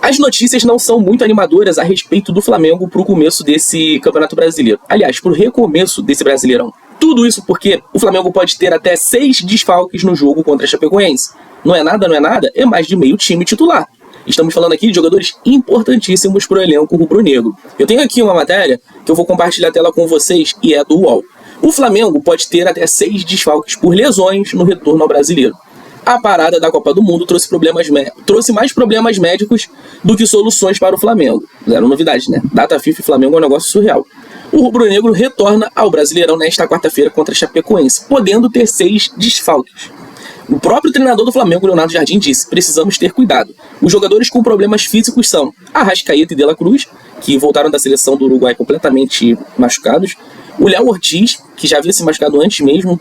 As notícias não são muito animadoras a respeito do Flamengo para o começo desse Campeonato Brasileiro. Aliás, para o recomeço desse Brasileirão. Tudo isso porque o Flamengo pode ter até 6 desfalques no jogo contra a Chapecoense. Não é nada, é mais de meio time titular. Estamos falando aqui de jogadores importantíssimos para o elenco rubro-negro. Eu tenho aqui uma matéria que eu vou compartilhar a tela com vocês e é do UOL. O Flamengo pode ter até 6 desfalques por lesões no retorno ao Brasileiro. A parada da Copa do Mundo trouxe mais problemas médicos do que soluções para o Flamengo. Zero novidade, né? Data FIFA e Flamengo é um negócio surreal. O rubro-negro retorna ao Brasileirão nesta quarta-feira contra a Chapecoense, podendo ter 6 desfalques. O próprio treinador do Flamengo, Leonardo Jardim, disse: precisamos ter cuidado. Os jogadores com problemas físicos são Arrascaeta e De La Cruz, que voltaram da seleção do Uruguai completamente machucados. O Léo Ortiz, que já havia se machucado antes mesmo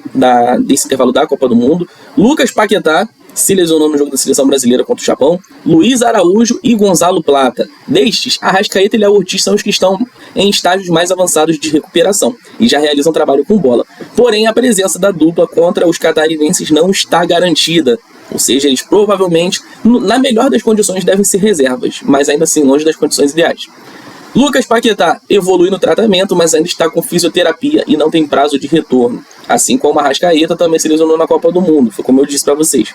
desse intervalo da Copa do Mundo. Lucas Paquetá se lesionou no jogo da seleção brasileira contra o Japão. Luiz Araújo e Gonzalo Plata. Destes, Arrascaeta e Léo Ortiz são os que estão em estágios mais avançados de recuperação e já realizam trabalho com bola. Porém, a presença da dupla contra os catarinenses não está garantida. Ou seja, eles provavelmente, na melhor das condições, devem ser reservas, mas ainda assim longe das condições ideais. Lucas Paquetá evolui no tratamento, mas ainda está com fisioterapia e não tem prazo de retorno. Assim como a Arrascaeta também se lesionou na Copa do Mundo, foi como eu disse para vocês.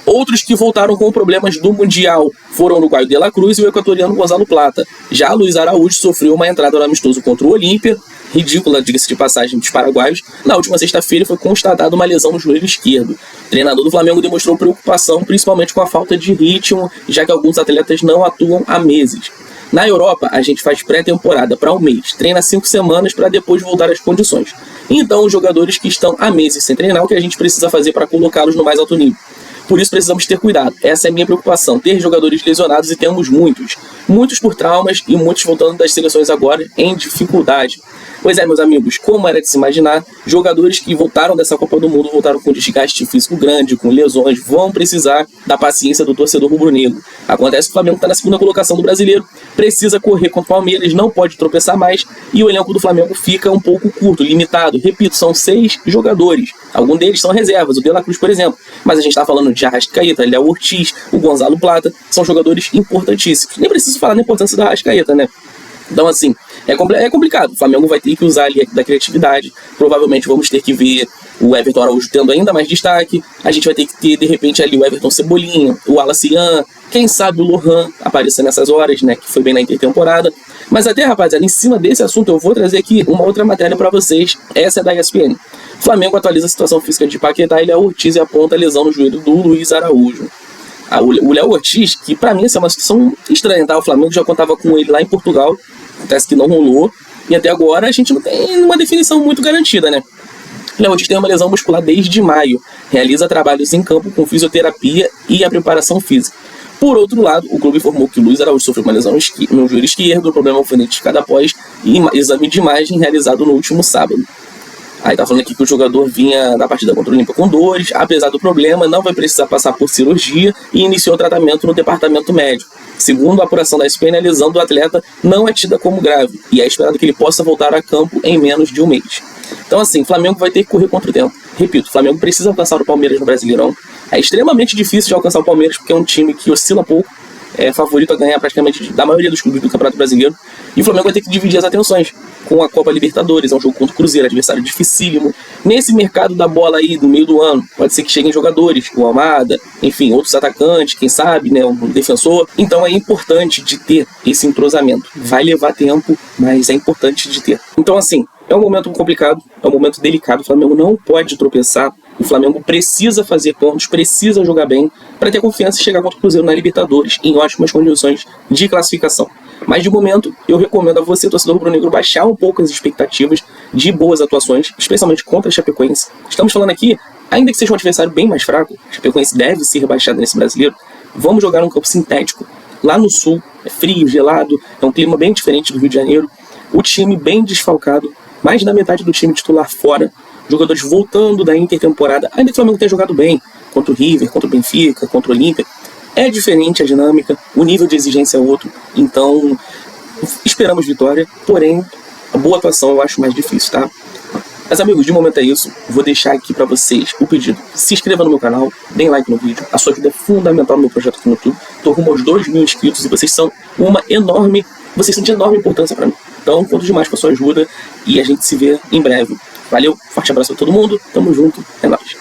Outros que voltaram com problemas do Mundial foram o uruguaio De La Cruz e o equatoriano Gonzalo Plata. Já Luiz Araújo sofreu uma entrada no amistoso contra o Olímpia, ridícula, diga-se de passagem, dos paraguaios. Na última sexta-feira foi constatada uma lesão no joelho esquerdo. O treinador do Flamengo demonstrou preocupação, principalmente com a falta de ritmo, já que alguns atletas não atuam há meses. Na Europa, a gente faz pré-temporada para um mês, treina 5 semanas para depois voltar às condições. Então, os jogadores que estão há meses sem treinar, o que a gente precisa fazer para colocá-los no mais alto nível? Por isso precisamos ter cuidado. Essa é a minha preocupação, ter jogadores lesionados, e temos muitos. Muitos por traumas e muitos voltando das seleções agora em dificuldade. Pois é, meus amigos, como era de se imaginar, jogadores que voltaram dessa Copa do Mundo voltaram com desgaste físico grande, com lesões, vão precisar da paciência do torcedor rubro-negro. Acontece que o Flamengo está na segunda colocação do Brasileiro, precisa correr contra o Palmeiras, não pode tropeçar mais, e o elenco do Flamengo fica um pouco curto, limitado. Repito, são 6 jogadores. Alguns deles são reservas, o De La Cruz, por exemplo. Mas a gente está falando de Arrascaeta, Léo Ortiz, o Gonzalo Plata, são jogadores importantíssimos. Nem preciso falar da importância da Arrascaeta, né? Então, assim, é complicado. O Flamengo vai ter que usar ali da criatividade. Provavelmente vamos ter que ver o Everton Araújo tendo ainda mais destaque. A gente vai ter que ter, de repente, ali o Everton Cebolinha, o Wallace Ian, quem sabe o Lohan aparecer nessas horas, né, que foi bem na intertemporada. Mas até, rapaziada, em cima desse assunto eu vou trazer aqui uma outra matéria para vocês. Essa é da ESPN. O Flamengo atualiza a situação física de Paquetá e Léo Ortiz e aponta a lesão no joelho do Luiz Araújo. O Léo Ortiz, que pra mim essa é uma situação estranha, tá? O Flamengo já contava com ele lá em Portugal, acontece que não rolou, e até agora a gente não tem uma definição muito garantida, né? Léo Ortiz tem uma lesão muscular desde maio, realiza trabalhos em campo com fisioterapia e a preparação física. Por outro lado, o clube informou que o Luiz Araújo sofreu uma lesão no joelho esquerdo, o problema foi identificado após exame de imagem realizado no último sábado. Aí tá falando aqui que o jogador vinha da partida contra o Olímpia com dores, apesar do problema, não vai precisar passar por cirurgia e iniciou o tratamento no departamento médico. Segundo a apuração da ESPN, a lesão do atleta não é tida como grave e é esperado que ele possa voltar a campo em menos de um mês. Então, assim, o Flamengo vai ter que correr contra o tempo. Repito, o Flamengo precisa alcançar o Palmeiras no Brasileirão. É extremamente difícil de alcançar o Palmeiras porque é um time que oscila pouco, é favorito a ganhar praticamente da maioria dos clubes do Campeonato Brasileiro. E o Flamengo vai ter que dividir as atenções com a Copa Libertadores, é um jogo contra o Cruzeiro, adversário dificílimo. Nesse mercado da bola aí, do meio do ano, pode ser que cheguem jogadores, o Almada, enfim, outros atacantes, quem sabe, né, um defensor. Então é importante de ter esse entrosamento. Vai levar tempo, mas é importante de ter. Então, assim, é um momento complicado, é um momento delicado, o Flamengo não pode tropeçar. O Flamengo precisa fazer pontos, precisa jogar bem para ter confiança e chegar contra o Cruzeiro na Libertadores em ótimas condições de classificação. Mas de momento, eu recomendo a você, torcedor rubro-negro, baixar um pouco as expectativas de boas atuações, especialmente contra a Chapecoense. Estamos falando aqui, ainda que seja um adversário bem mais fraco, a Chapecoense deve ser rebaixada nesse brasileiro, vamos jogar num campo sintético. Lá no sul, é frio, gelado, é um clima bem diferente do Rio de Janeiro, o time bem desfalcado, mais da metade do time titular fora, jogadores voltando da intertemporada, ainda que o Flamengo tenha jogado bem contra o River, contra o Benfica, contra o Olímpia. É diferente a dinâmica, o nível de exigência é outro, então esperamos vitória, porém a boa atuação eu acho mais difícil, tá? Mas amigos, de momento é isso. Vou deixar aqui pra vocês o pedido. Se inscreva no meu canal, deem like no vídeo. A sua ajuda é fundamental no meu projeto aqui no YouTube. Tô rumo aos 2.000 inscritos e vocês são vocês são de enorme importância pra mim. Então, conto demais com a sua ajuda e a gente se vê em breve. Valeu, forte abraço a todo mundo, tamo junto, é nóis.